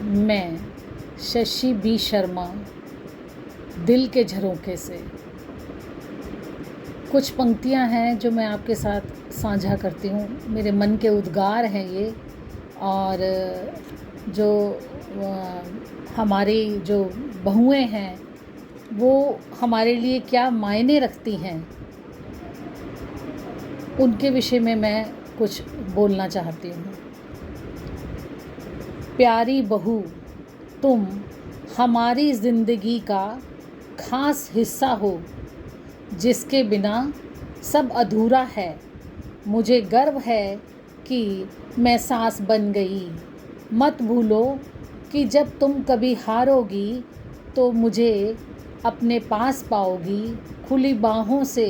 मैं शशि बी शर्मा दिल के झरोखे से कुछ पंक्तियां हैं जो मैं आपके साथ साझा करती हूँ। मेरे मन के उद्गार हैं ये, और जो हमारी जो बहुएं हैं वो हमारे लिए क्या मायने रखती हैं, उनके विषय में मैं कुछ बोलना चाहती हूँ। प्यारी बहू, तुम हमारी ज़िंदगी का ख़ास हिस्सा हो, जिसके बिना सब अधूरा है। मुझे गर्व है कि मैं सास बन गई। मत भूलो कि जब तुम कभी हारोगी तो मुझे अपने पास पाओगी। खुली बाहों से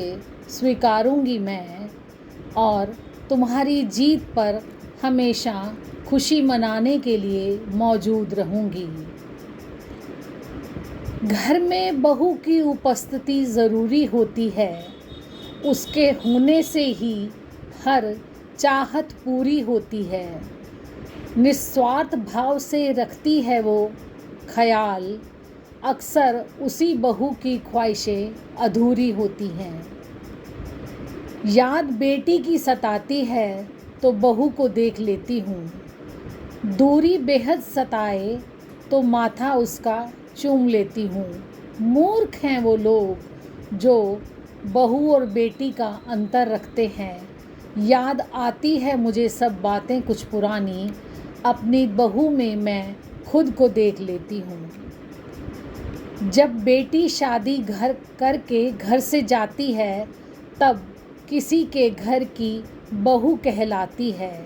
स्वीकारूंगी मैं, और तुम्हारी जीत पर हमेशा खुशी मनाने के लिए मौजूद रहूंगी। घर में बहू की उपस्थिति ज़रूरी होती है। उसके होने से ही हर चाहत पूरी होती है। निस्वार्थ भाव से रखती है वो ख्याल। अक्सर उसी बहू की ख्वाहिशें अधूरी होती हैं। याद बेटी की सताती है तो बहू को देख लेती हूँ। दूरी बेहद सताए तो माथा उसका चूम लेती हूँ। मूर्ख हैं वो लोग जो बहू और बेटी का अंतर रखते हैं। याद आती है मुझे सब बातें कुछ पुरानी। अपनी बहू में मैं खुद को देख लेती हूँ। जब बेटी शादी घर करके घर से जाती है, तब किसी के घर की बहू कहलाती है,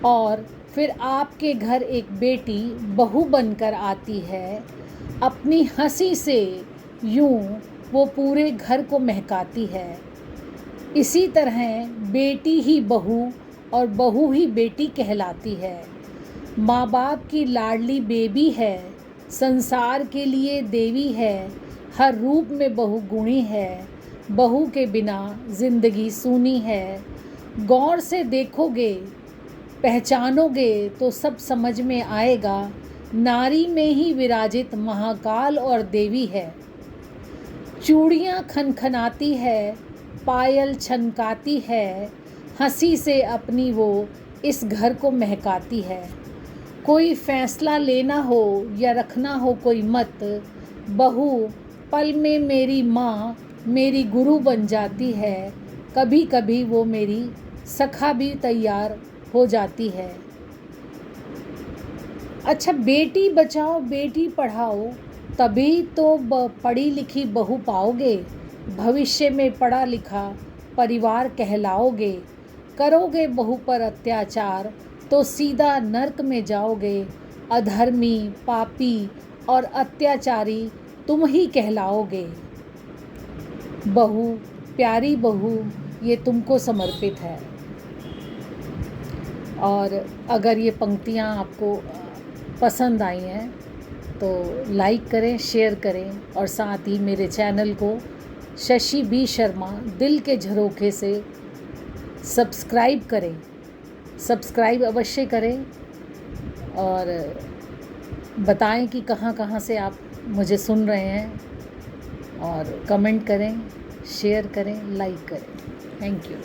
और फिर आपके घर एक बेटी बहू बनकर आती है। अपनी हंसी से यूं वो पूरे घर को महकाती है। इसी तरह बेटी ही बहू और बहू ही बेटी कहलाती है। माँ बाप की लाडली बेबी है, संसार के लिए देवी है। हर रूप में बहू गुणी है, बहू के बिना ज़िंदगी सूनी है। गौर से देखोगे, पहचानोगे तो सब समझ में आएगा। नारी में ही विराजित महाकाल और देवी है। चूड़ियाँ खनखनाती है, पायल छनकाती है। हंसी से अपनी वो इस घर को महकाती है। कोई फैसला लेना हो या रखना हो कोई मत, बहू पल में मेरी माँ, मेरी गुरु बन जाती है। कभी कभी वो मेरी सखा भी तैयार हो जाती है। अच्छा, बेटी बचाओ बेटी पढ़ाओ, तभी तो पढ़ी लिखी बहू पाओगे। भविष्य में पढ़ा लिखा परिवार कहलाओगे। करोगे बहू पर अत्याचार तो सीधा नर्क में जाओगे। अधर्मी, पापी और अत्याचारी तुम ही कहलाओगे। बहू, प्यारी बहू, ये तुमको समर्पित है। और अगर ये पंक्तियाँ आपको पसंद आई हैं तो लाइक करें, शेयर करें, और साथ ही मेरे चैनल को शशि बी शर्मा दिल के झरोखे से सब्सक्राइब करें। सब्सक्राइब अवश्य करें, और बताएं कि कहाँ कहाँ से आप मुझे सुन रहे हैं, और कमेंट करें, शेयर करें, लाइक करें। Thank you.